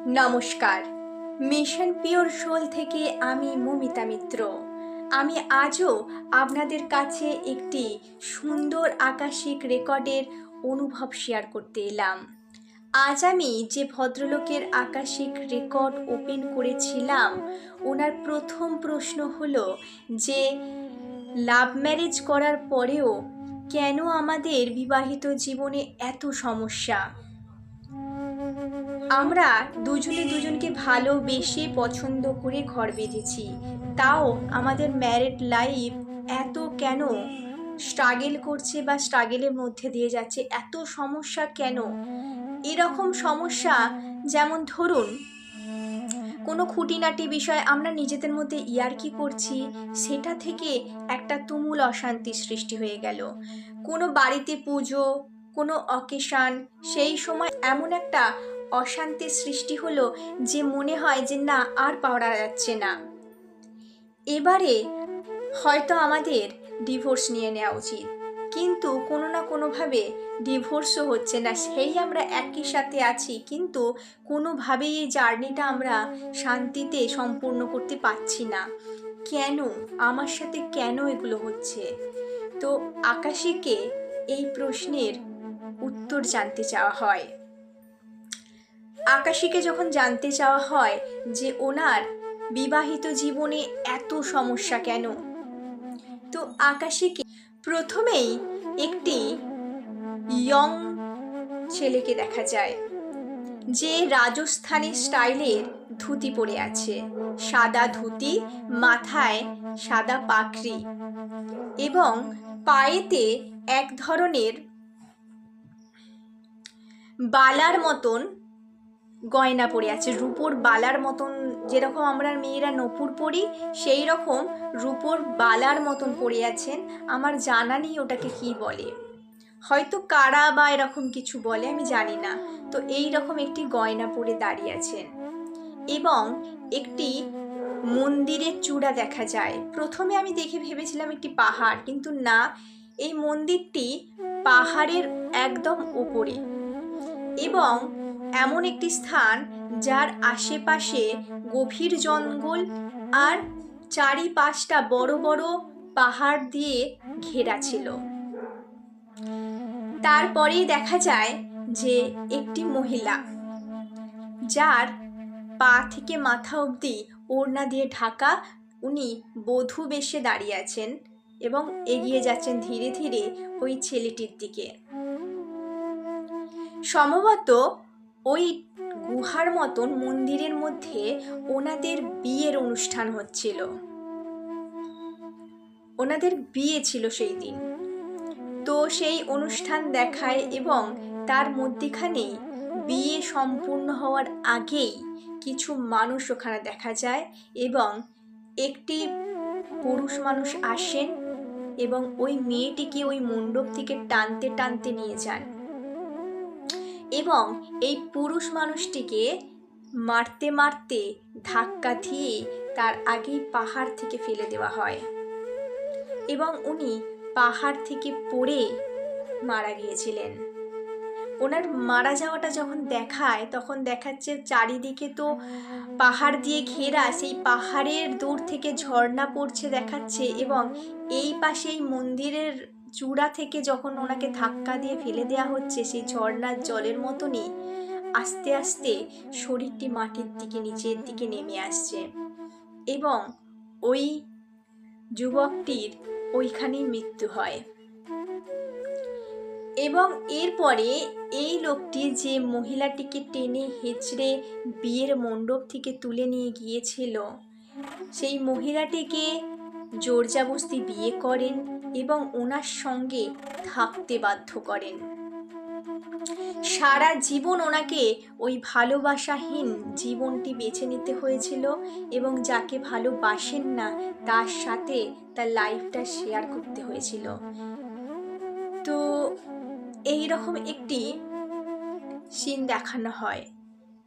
নমস্কার। Mission pure soul থেকে আমি মমিতা মিত্র। আমি আজও আপনাদের কাছে একটি সুন্দর আকাশিক রেকর্ডের অনুভব শেয়ার করতে এলাম। আজ আমি যে ভদ্রলোকের আকাশিক রেকর্ড ওপেন করেছিলাম, ওনার প্রথম প্রশ্ন হলো যে লাভ ম্যারেজ করার পরেও কেন আমাদের বিবাহিত জীবনে এত সমস্যা। আমরা দুজনে দুজনকে ভালোবেসে পছন্দ করে ঘর বেঁধেছি, তাও আমাদের ম্যারিড লাইফ এত কেন স্ট্রাগল করছে বা স্ট্রাগলের মধ্যে দিয়ে যাচ্ছে, এত সমস্যা কেন? এরকম সমস্যা যেমন ধরুন, কোনো খুঁটিনাটি বিষয় আমরা নিজেদের মধ্যে ইয়ার্কি করছি, সেটা থেকে একটা তুমুল অশান্তি সৃষ্টি হয়ে গেল। কোনো বাড়িতে পুজো, কোনো অকেশন, সেই সময় এমন একটা অশান্তির সৃষ্টি হলো যে মনে হয় যে না, আর পাওয়া যাচ্ছে না। এবারে হয়তো আমাদের ডিভোর্স নিয়ে নেওয়া উচিত, কিন্তু কোনো না কোনোভাবে ডিভোর্সও হচ্ছে না। সেই আমরা একই সাথে আছি, কিন্তু কোনোভাবেই এই জার্নিটা আমরা শান্তিতে সম্পূর্ণ করতে পারছি না। কেন? আমার সাথে কেন এগুলো হচ্ছে? তো আকাশীকে এই প্রশ্নের উত্তর জানতে চাওয়া হয়। আকাশীকে যখন জানতে চাওয়া হয় যে ওনার বিবাহিত জীবনে এত সমস্যা কেন, তো আকাশীকে প্রথমেই একটি ইয়ং ছেলেকে দেখা যায়, যে রাজস্থানী স্টাইলের ধুতি পরে আছে, সাদা ধুতি, মাথায় সাদা পাগড়ি এবং পায়েতে এক ধরনের বালার মতন গয়না পরে আছে, রূপোর বালার মতন। যেরকম আমরা মেয়েরা নূপুর পরি, সেই রকম রূপোর বালার মতন পরে আছেন। আমার জানা নেই ওটাকে কি বলে, হয়তো কারা বা এরকম কিছু বলে, আমি জানি না। তো এই রকম একটি গয়না পরে দাঁড়িয়ে আছেন এবং একটি মন্দিরের চূড়া দেখা যায়। প্রথমে আমি দেখে ভেবেছিলাম একটি পাহাড়, কিন্তু না, এই মন্দিরটি পাহাড়ের একদম উপরে এবং এমন একটি স্থান যার আশেপাশে গভীর জঙ্গল আর চারিপাশটা বড় বড় পাহাড় দিয়ে ঘেরা ছিল। তারপরেই দেখা যায় যে একটি মহিলা, যার পা থেকে মাথা অবধি ওড়না দিয়ে ঢাকা, উনি বধূ বেশে দাঁড়িয়ে আছেন এবং এগিয়ে যাচ্ছেন ধীরে ধীরে ওই ছেলেটির দিকে। সম্ভবত ওই গুহার মতন মন্দিরের মধ্যে ওনাদের বিয়ের অনুষ্ঠান হচ্ছিল, ওনাদের বিয়ে ছিল সেই দিন। তো সেই অনুষ্ঠান দেখায় এবং তার মধ্যেখানে বিয়ে সম্পূর্ণ হওয়ার আগেই কিছু মানুষ ওখানে দেখা যায় এবং একটি পুরুষ মানুষ আসেন এবং ওই মেয়েটিকে ওই মণ্ডপ থেকে টানতে টানতে নিয়ে যান এবং এই পুরুষ মানুষটিকে মারতে মারতে ধাক্কা দিয়ে তার আগেই পাহাড় থেকে ফেলে দেওয়া হয় এবং উনি পাহাড় থেকে পড়ে মারা গিয়েছিলেন। ওনার মারা যাওয়াটা যখন দেখায়, তখন দেখাচ্ছে চারিদিকে তো পাহাড় দিয়ে ঘেরা, সেই পাহাড়ের দূর থেকে ঝর্ণা পড়ছে দেখাচ্ছে এবং এই পাশেই মন্দিরের চূড়া থেকে যখন ওনাকে ধাক্কা দিয়ে ফেলে দেওয়া হচ্ছে, সেই ঝর্ণার জলের মতনই আস্তে আস্তে শরীরটি মাটির দিকে নিচের দিকে নেমে আসছে এবং ওই যুবকটির ওইখানেই মৃত্যু হয়। এবং এরপরে এই লোকটি যে মহিলাটিকে টেনে হেঁচড়ে বিয়ের মণ্ডপ থেকে তুলে নিয়ে গিয়েছিল, সেই মহিলাটিকে জোরজবরদস্তি বিয়ে করেন এবং ওনার সঙ্গে থাকতে বাধ্য করেন। সারা জীবন ওনাকে ওই ভালোবাসাহীন জীবনটি বেছে নিতে হয়েছিল এবং যাকে ভালোবাসেন না তার সাথে তার লাইফটা শেয়ার করতে হয়েছিল। তো এই রকম একটি সিন দেখানো হয়।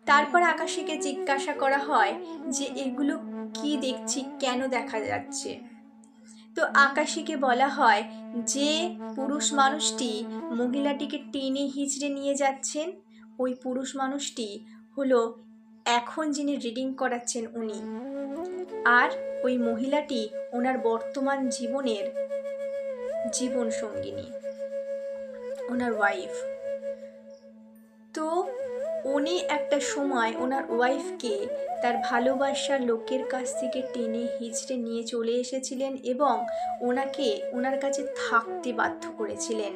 তারপর আকাশীকে জিজ্ঞাসা করা হয় যে এগুলো কি দেখছি, কেন দেখা যাচ্ছে? তো আকাশীকে বলা হয় যে পুরুষ মানুষটি মহিলাটিকে টেনে হিঁচড়ে নিয়ে যাচ্ছেন, ওই পুরুষ মানুষটি হলো এখন যিনি রিডিং করাচ্ছেন উনি, আর ওই মহিলাটি ওনার বর্তমান জীবনের জীবন সঙ্গিনী, ওনার ওয়াইফ। তো উনি একটা সময় ওনার ওয়াইফকে তার ভালোবাসার লোকের কাছ থেকে টেনে হিঁচড়ে নিয়ে চলে এসেছিলেন এবং ওনাকে ওনার কাছে থাকতে বাধ্য করেছিলেন।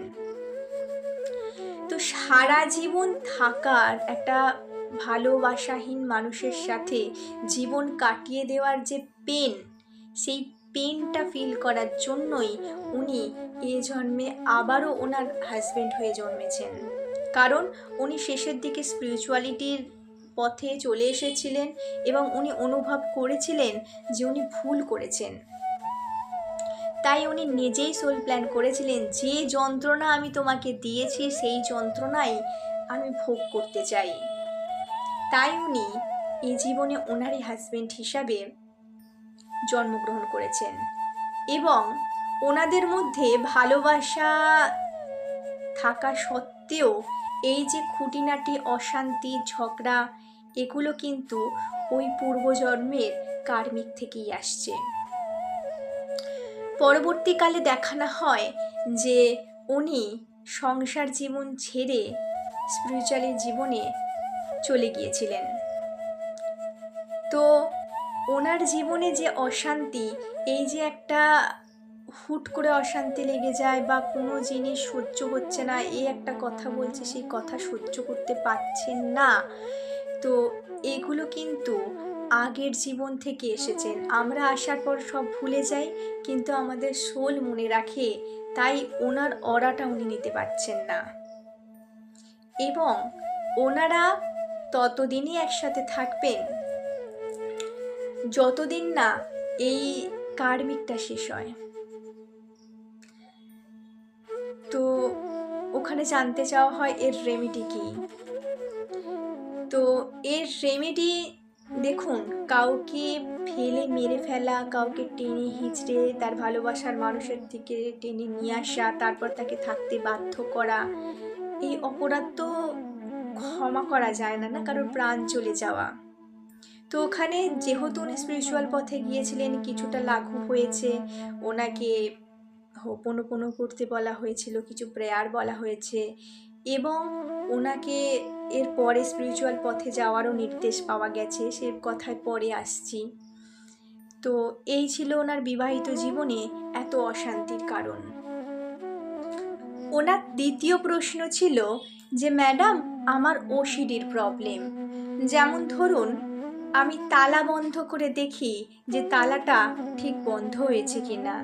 তো সারা জীবন থাকার একটা ভালোবাসাহীন মানুষের সাথে জীবন কাটিয়ে দেওয়ার যে পেন, সেই পেনটা ফিল করার জন্যই উনি এ জন্মে আবারও ওনার হাজবেন্ড হয়ে জন্মেছেন। কারণ উনি শেষের দিকে স্পিরিচুয়ালিটির পথে চলে এসেছিলেন এবং উনি অনুভব করেছিলেন যে উনি ভুল করেছেন। তাই উনি নিজেই সোল প্ল্যান করেছিলেন, যে যন্ত্রণা আমি তোমাকে দিয়েছি সেই যন্ত্রণাই আমি ভোগ করতে চাই। তাই উনি এই জীবনে ওনারই হাজবেন্ড হিসাবে জন্মগ্রহণ করেছেন এবং ওনাদের মধ্যে ভালোবাসা থাকা সত্ত্বেও এই যে খুঁটিনাটি অশান্তি, ঝগড়া, এগুলো কিন্তু ওই পূর্বজন্মের কার্মিক থেকেই আসছে। পরবর্তীকালে দেখানো হয় যে উনি সংসার জীবন ছেড়ে স্পিরিচুয়ালি জীবনে চলে গিয়েছিলেন। তো ওনার জীবনে যে অশান্তি, এই যে একটা হুট করে অশান্তি লেগে যায় বা কোনো জিনিস সহ্য হচ্ছে না, এই একটা কথা বলছে, সেই কথা সহ্য করতে পারছেন না, তো এগুলো কিন্তু আগের জীবন থেকে এসেছেন। আমরা আসার পর সব ভুলে যাই, কিন্তু আমাদের সোল মনে রাখে, তাই ওনার অরাটা উনি নিতে পারছেন না এবং ওনারা ততদিনই একসাথে থাকবেন যতদিন না এই কার্মিকটা শেষ হয়। তো ওখানে জানতে চাওয়া হয় এর রেমেডি কি। তো এর রেমেডি দেখুন, কাউকে ফেলে মেরে ফেলা, কাউকে টেনে হিঁচড়ে তার ভালোবাসার মানুষের দিকে টেনে নিয়ে আসা, তারপর তাকে থাকতে বাধ্য করা, এই অপরাধ তো ক্ষমা করা যায় না, কারোর প্রাণ চলে যাওয়া। তো ওখানে যেহেতু উনি স্পিরিচুয়াল পথে গিয়েছিলেন, কিছুটা লাঘব হয়েছে, ওনাকে হোপোনোপোনো করতে বলা হয়েছিল, কিছু প্রেয়ার বলা হয়েছে এবং ওনাকে এর পরে স্পিরিচুয়াল পথে যাওয়ারও নির্দেশ পাওয়া গেছে, সে কথায় পরে আসছি। তো এই ছিল ওনার বিবাহিত জীবনে এত অশান্তির কারণ। ওনার দ্বিতীয় প্রশ্ন ছিল যে ম্যাডাম, আমার ওসিডির প্রবলেম। যেমন ধরুন, আমি তালা বন্ধ করে দেখি যে তালাটা ঠিক বন্ধ হয়েছে কিনা,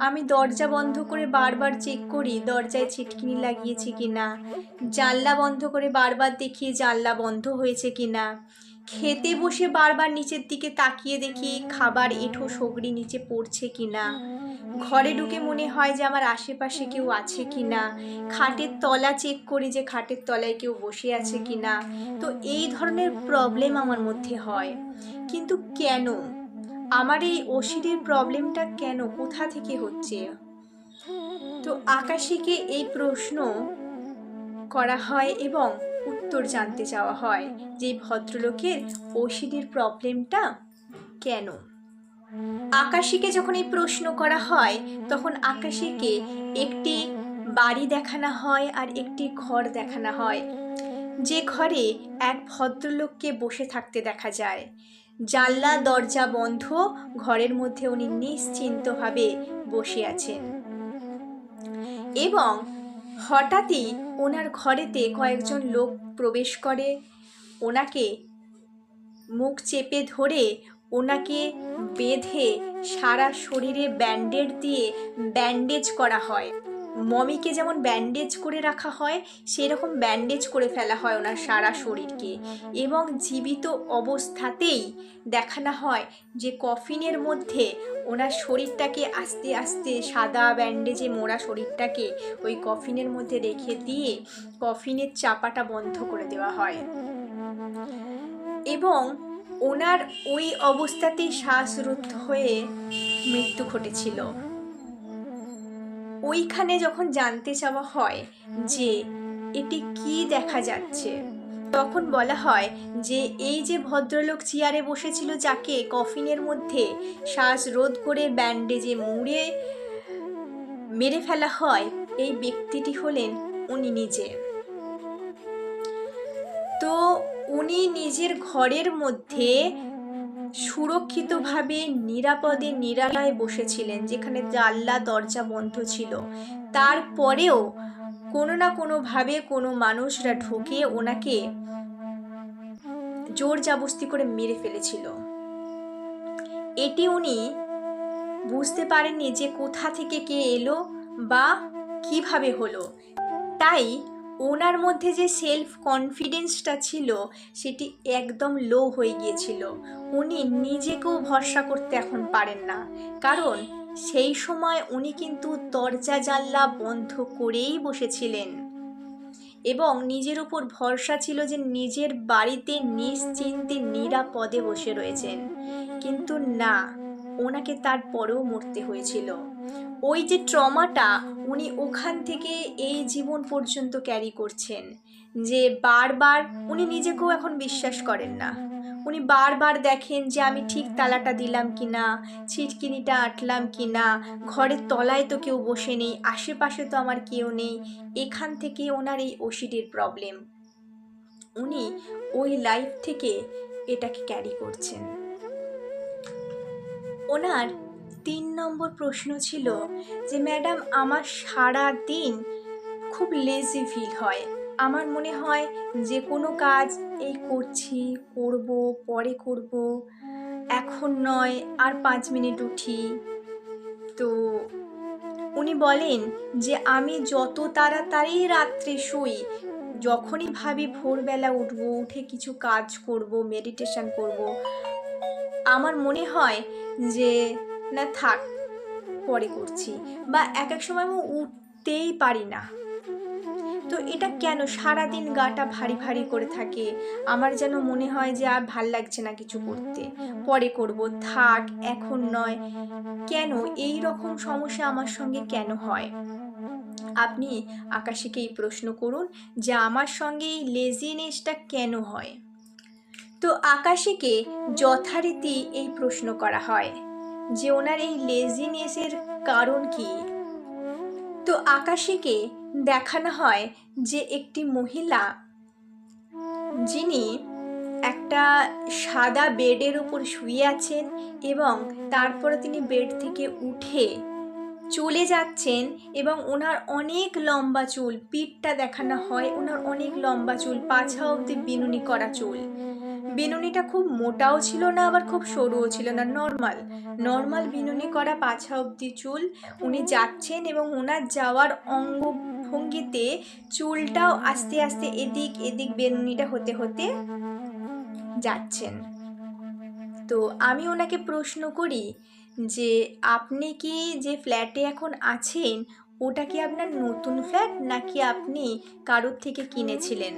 আমি দরজা বন্ধ করে বারবার চেক করি দরজায় ছিটকিনি লাগিয়েছি কিনা, জানলা বন্ধ করে বারবার দেখি জানলা বন্ধ হয়েছে কিনা, খেতে বসে বারবার নিচের দিকে তাকিয়ে দেখি খাবার এঁঠো সগড়ি নিচে পড়ছে কিনা, ঘরে ঢুকে মনে হয় যে আমার আশেপাশে কেউ আছে কিনা, খাটের তলা চেক করি যে খাটের তলায় কেউ বসে আছে কিনা। তো এই ধরনের প্রবলেম আমার মধ্যে হয়। কিন্তু কেন আমার এই ওসিডির প্রবলেমটা, কেন, কোথা থেকে হচ্ছে? তো আকাশীকে এই প্রশ্ন করা হয় এবং উত্তর জানতে চাওয়া হয় যে ভদ্রলোকের ওসিডির প্রবলেমটা কেন। আকাশীকে যখন এই প্রশ্ন করা হয় তখন আকাশীকে একটি বাড়ি দেখানো হয় আর একটি ঘর দেখানো হয়, যে ঘরে এক ভদ্রলোককে বসে থাকতে দেখা যায়, জানলা দরজা বন্ধ, ঘরের মধ্যে উনি নিশ্চিন্তভাবে বসে আছেন এবং হঠাৎই ওনার ঘরেতে কয়েকজন লোক প্রবেশ করে, ওনাকে মুখ চেপে ধরে ওনাকে বেঁধে সারা শরীরে ব্যান্ডেজ দিয়ে ব্যান্ডেজ করা হয়। মমিকে যেমন ব্যান্ডেজ করে রাখা হয় সেরকম ব্যান্ডেজ করে ফেলা হয় ওনার সারা শরীরকে এবং জীবিত অবস্থাতেই দেখানো হয় যে কফিনের মধ্যে ওনার শরীরটাকে আস্তে আস্তে সাদা ব্যান্ডেজে মোড়া শরীরটাকে ওই কফিনের মধ্যে রেখে দিয়ে কফিনের চাপাটা বন্ধ করে দেওয়া হয় এবং ওনার ওই অবস্থাতেই শ্বাসরুদ্ধ হয়ে মৃত্যু ঘটেছিল। ওইখানে যখন জানতে চাওয়া হয় যে এটি কি দেখা যাচ্ছে, তখন বলা হয় যে এই যে ভদ্রলোক চেয়ারে বসেছিল, যাকে কফিনের মধ্যে শ্বাসরোধ করে ব্যান্ডেজে মুড়ে মেরে ফেলা হয়, এই ব্যক্তিটি হলেন উনি নিজে। তো উনি নিজের ঘরের মধ্যে সুরক্ষিতভাবে নিরাপদে নিরালয়ে বসেছিলেন, যেখানে জানলা দরজা বন্ধ ছিল। তারপরেও কোনো না কোনোভাবে কোনো মানুষরা ঢুকে ওনাকে জোর জাবস্তি করে মেরে ফেলেছিল। এটি উনি বুঝতে পারেননি যে কোথা থেকে কে এলো বা কিভাবে হলো। তাই ওনার মধ্যে যে সেলফ কনফিডেন্সটা ছিল সেটি একদম লো হয়ে গিয়েছিল। উনি নিজেকেও ভরসা করতে এখন পারেন না, কারণ সেই সময় উনি কিন্তু দরজা জানলা বন্ধ করেই বসেছিলেন এবং নিজের উপর ভরসা ছিল যে নিজের বাড়িতে নিশ্চিন্তে নিরাপদে বসে রয়েছেন। কিন্তু না, ওনাকে তারপরেও মরতে হয়েছিল। ওই যে ট্রমাটা উনি ওখান থেকে এই জীবন পর্যন্ত ক্যারি করছেন, যে বারবার উনি নিজেকেও এখন বিশ্বাস করেন না। উনি বারবার দেখেন যে আমি ঠিক তালাটা দিলাম কিনা, ছিটকিনিটা আটলাম কিনা, ঘরের তলায় তো কেউ বসে নেই, আশেপাশে তো আমার কেউ নেই। এখান থেকে ওনার এই ওসিডির প্রবলেম, উনি ওই লাইফ থেকে এটাকে ক্যারি করছেন। ওনার 3 নম্বর প্রশ্ন ছিল যে ম্যাডাম, আমার সারা দিন খুব লেজি ফিল হয়। আমার মনে হয় যে কোনো কাজ এই করছি, করব, পরে করব, এখন নয়, আর 5 মিনিট উঠি। তো উনি বলেন যে আমি যত তাড়াতাড়ি রাত্রে শুই, যখনই ভাবি ভোরবেলা উঠবো, উঠে কিছু কাজ করব, মেডিটেশন করব, আমার মনে হয় যে না থাক, পরে করছি, বা এক এক সময় আমি উঠতেই পারি না। তো এটা কেন? সারাদিন গাটা ভারী ভারী করে থাকে, আমার যেন মনে হয় যে আর ভাল লাগছে না কিছু করতে, পরে করব, থাক, এখন নয়। কেন এই রকম সমস্যা আমার সঙ্গে কেন হয়? আপনি আকাশীকে এই প্রশ্ন করুন যে আমার সঙ্গে এই লেজিনেসটা কেন হয়। তো আকাশীকে যথারীতি এই প্রশ্ন করা হয় যে ওনার এই লেজিনেসের কারণ কি। তো আকাশীকে দেখানো হয় যে একটি মহিলা, যিনি একটা সাদা বেডের উপর শুয়ে আছেন এবং তারপরে তিনি বেড থেকে উঠে চলে যাচ্ছেন এবং ওনার অনেক লম্বা চুল, পিঠটা দেখানো হয়, ওনার অনেক লম্বা চুল, পাছা অবধি বিনুনি করা চুল। বিনুনিটা খুব মোটাও ছিল না, আবার খুব সরুও ছিল না, নর্মাল বিনুনি করা পাছা অবধি চুল। উনি যাচ্ছেন এবং ওনার যাওয়ার অঙ্গভঙ্গিতে চুলটাও আস্তে আস্তে এদিক এদিক বেনুনিটা হতে হতে যাচ্ছেন। তো আমি ওনাকে প্রশ্ন করি যে আপনি কি যে ফ্ল্যাটে এখন আছেন, ওটা কি আপনার নতুন ফ্ল্যাট নাকি আপনি কারোর থেকে কিনেছিলেন?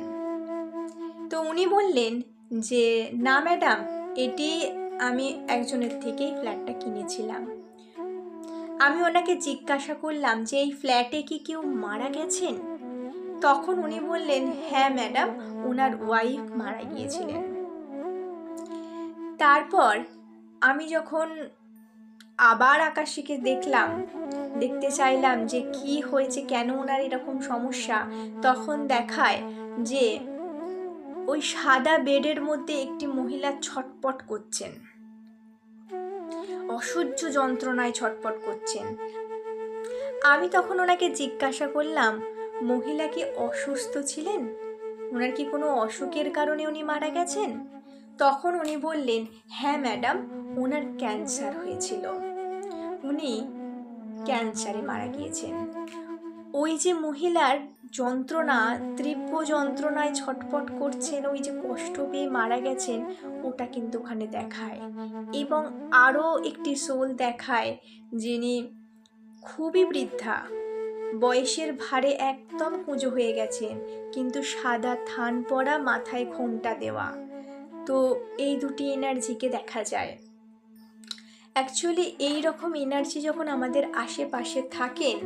তো উনি বললেন যে না ম্যাডাম, এটি আমি একজনের থেকেই ফ্ল্যাটটা কিনেছিলাম। আমি ওনাকে জিজ্ঞাসা করলাম যে এই ফ্ল্যাটে কি কেউ মারা গেছেন? তখন উনি বললেন হ্যাঁ ম্যাডাম, ওনার ওয়াইফ মারা গিয়েছিলেন। তারপর আমি যখন আবার আকাশীকে দেখতে চাইলাম যে কি হয়েছে, কেন ওনার এরকম সমস্যা, তখন দেখায় যে ওই সাদা বেডের মধ্যে একটি মহিলা ছটপট করছেন, অসহ্য যন্ত্রণায় ছটপট করছেন। আমি তখন ওনাকে জিজ্ঞাসা করলাম, মহিলা কি অসুস্থ ছিলেন? ওনার কি কোনো অসুখের কারণে উনি মারা গেছেন? তখন উনি বললেন হ্যাঁ ম্যাডাম, ওনার ক্যান্সার হয়েছিল, উনি ক্যান্সারে মারা গিয়েছেন। ওই যে মহিলার যন্ত্রণা, তীব্র যন্ত্রণায় ছটফট করছেন, ওই যে কষ্ট পেয়ে মারা গেছেন, ওটা কিন্তু ওখানে দেখায়। এবং আরও একটি সোল দেখায়, যিনি খুবই বৃদ্ধা, বয়সের ভারে একদম কুঁজো হয়ে গেছেন, কিন্তু সাদা থান পরা, মাথায় ঘোমটা দেওয়া। তো এই দুটি এনার্জিকে দেখা যায়। অ্যাকচুয়ালি এই রকম এনার্জি যখন আমাদের আশেপাশে থাকেন,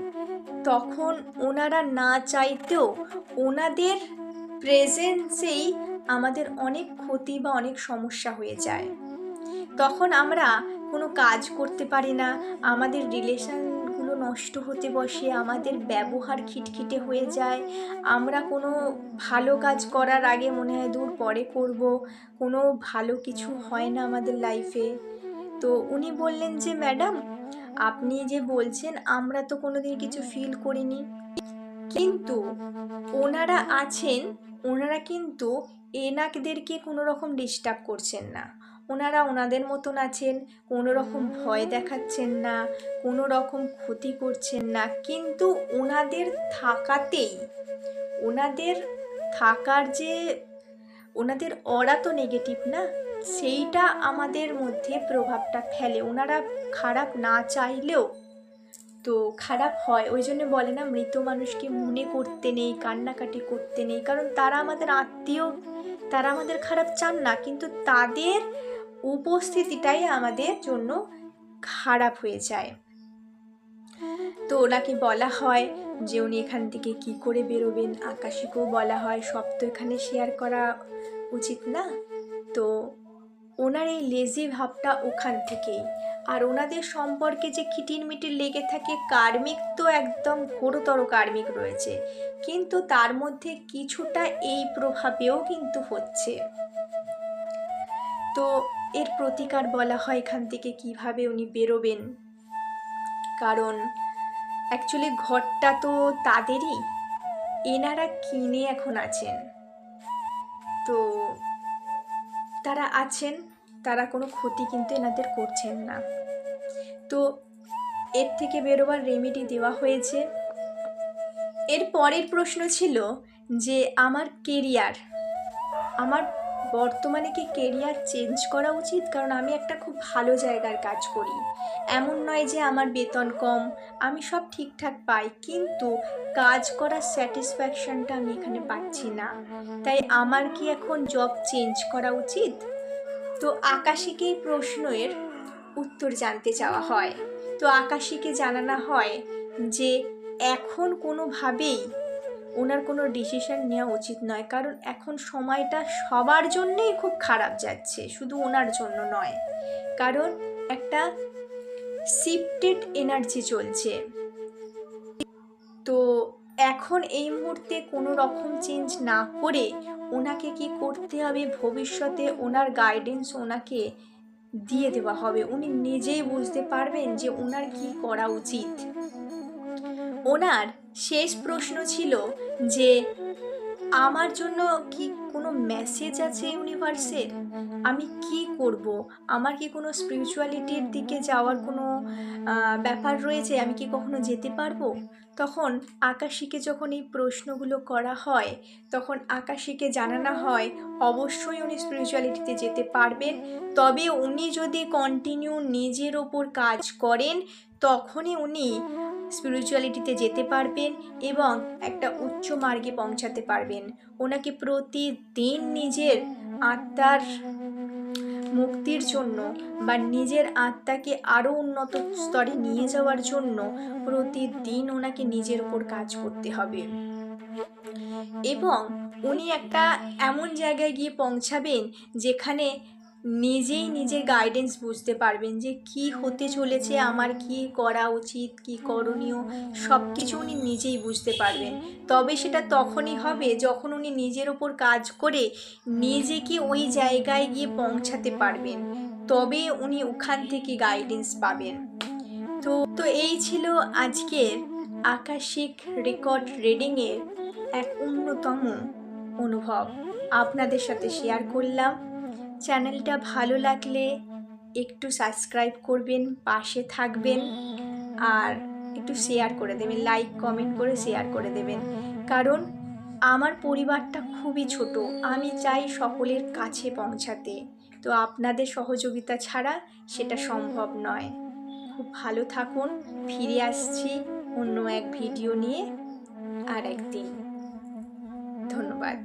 তখন ওনারা না চাইতেও ওনাদের প্রেজেন্সেই আমাদের অনেক ক্ষতি বা অনেক সমস্যা হয়ে যায়। তখন আমরা কোনো কাজ করতে পারি না, আমাদের রিলেশনগুলো নষ্ট হতে বসে, আমাদের ব্যবহার খিটখিটে হয়ে যায়, আমরা কোনো ভালো কাজ করার আগে মনে হয় দূর পরে করব, কোনো ভালো কিছু হয় না আমাদের লাইফে। তো উনি বললেন যে ম্যাডাম, আপনি যে বলছেন আমরা তো কোনোদিন কিছু ফিল করিনি, কিন্তু ওনারা আছেন, ওনারা কিন্তু এনাদেরকে কোনো রকম ডিস্টার্ব করছেন না, ওনারা ওনাদের মতন আছেন, কোনো রকম ভয় দেখাচ্ছেন না, কোনো রকম ক্ষতি করছেন না, কিন্তু ওনাদের থাকাতেই, ওনাদের থাকার যে ওনাদের অরা তো নেগেটিভ না, সেইটা আমাদের মধ্যে প্রভাবটা ফেলে। ওনারা খারাপ না চাইলেও তো খারাপ হয়। ওই জন্য বলে না, মৃত মানুষকে মনে করতে নেই, কান্নাকাটি করতে নেই, কারণ তারা আমাদের আত্মীয়, তারা আমাদের খারাপ চান না, কিন্তু তাদের উপস্থিতিটাই আমাদের জন্য খারাপ হয়ে যায়। তো ওনাকে বলা হয় যে উনি এখান থেকে কি করে বেরোবেন, আকাশীকেও বলা হয়, সব তো এখানে শেয়ার করা উচিত না। তো ওনার এই লেজি ভাবটা ওখান থেকেই। আর ওনাদের সম্পর্কে যে খিটিরমিটির লেগে থাকে, কার্মিক তো একদম ঘোরতর কার্মিক রয়েছে, কিন্তু তার মধ্যে কিছুটা এই প্রভাবেও কিন্তু হচ্ছে। তো এর প্রতিকার বলা হয় এখান থেকে কিভাবে উনি বেরোবেন, কারণ অ্যাকচুয়ালি ঘরটা তো তাদেরই, এনারা কিনে এখন আছেন, তো তারা আছেন, তারা কোনো ক্ষতি কিন্তু এনাদের করছেন না। তো এর থেকে বেরোবার রেমেডি দেওয়া হয়েছে। এর পরের প্রশ্ন ছিল যে আমার কেরিয়ার, আমার বর্তমানে কি কেরিয়ার চেঞ্জ করা উচিত, কারণ আমি একটা খুব ভালো জায়গার কাজ করি, এমন নয় যে আমার বেতন কম, আমি সব ঠিকঠাক পাই, কিন্তু কাজ করার স্যাটিসফ্যাকশনটা আমি এখানে পাচ্ছি না, তাই আমার কি এখন জব চেঞ্জ করা উচিত? তো আকাশীকে এই প্রশ্নের উত্তর জানতে চাওয়া হয়। তো আকাশীকে জানানো হয় যে এখন কোনোভাবেই ওনার কোনো ডিসিশন নেওয়া উচিত নয়, কারণ এখন সময়টা সবার জন্যেই খুব খারাপ যাচ্ছে, শুধু ওনার জন্য নয়, কারণ একটা শিফটেড এনার্জি চলছে। তো এখন এই মুহূর্তে কোনো রকম চেঞ্জ না করে ওনাকে কি করতে হবে, ভবিষ্যতে ওনার গাইডেন্স ওনাকে দিয়ে দেওয়া হবে, উনি নিজেই বুঝতে পারবেন যে ওনার কি করা উচিত। ওনার শেষ প্রশ্ন ছিল যে আমার জন্য কি কোনো মেসেজ আছে ইউনিভার্সের, আমি কি করব, আমার কি কোনো স্পিরিচুয়ালিটির দিকে যাওয়ার কোনো ব্যাপার রয়েছে, আমি কি কখনো যেতে পারবো? তখন আকাশীকে যখন এই প্রশ্নগুলো করা হয়, তখন আকাশীকে জানানো হয় অবশ্যই উনি স্পিরিচুয়ালিটিতে যেতে পারবেন, তবে উনি যদি কন্টিনিউ নিজের ওপর কাজ করেন তখনই উনি স্পিরিচুয়ালিটিতে যেতে পারবেন এবং একটা উচ্চ মার্গে পৌঁছাতে পারবেন। ওনাকে প্রতিদিন নিজের আত্মার মুক্তির জন্য বা নিজের আত্মাকে আরও উন্নত স্তরে নিয়ে যাওয়ার জন্য প্রতিদিন ওনাকে নিজের ওপর কাজ করতে হবে, এবং উনি একটা এমন জায়গায় গিয়ে পৌঁছাবেন যেখানে নিজেই নিজের গাইডেন্স বুঝতে পারবেন যে কি হতে চলেছে, আমার কি করা উচিত, কি করণীয়, সব কিছু উনি নিজেই বুঝতে পারবেন। তবে সেটা তখনই হবে যখন উনি নিজের ওপর কাজ করে নিজেকে ওই জায়গায় গিয়ে পৌঁছাতে পারবেন, তবে উনি ওখান থেকে গাইডেন্স পাবেন। তো এই ছিল আজকের আকাশিক রেকর্ড রিডিংয়ের এক অন্যতম অনুভব আপনাদের সাথে শেয়ার করলাম। চ্যানেলটা ভালো লাগলে একটু সাবস্ক্রাইব করবেন, পাশে থাকবেন, আর একটু শেয়ার করে দেবেন, লাইক কমেন্ট করে শেয়ার করে দেবেন, কারণ আমার পরিবারটা খুবই ছোট, আমি চাই সকলের কাছে পৌঁছাতে, তো আপনাদের সহযোগিতা ছাড়া সেটা সম্ভব নয়। খুব ভালো থাকুন, ফিরে আসছি অন্য এক ভিডিও নিয়ে আর একদিন। ধন্যবাদ।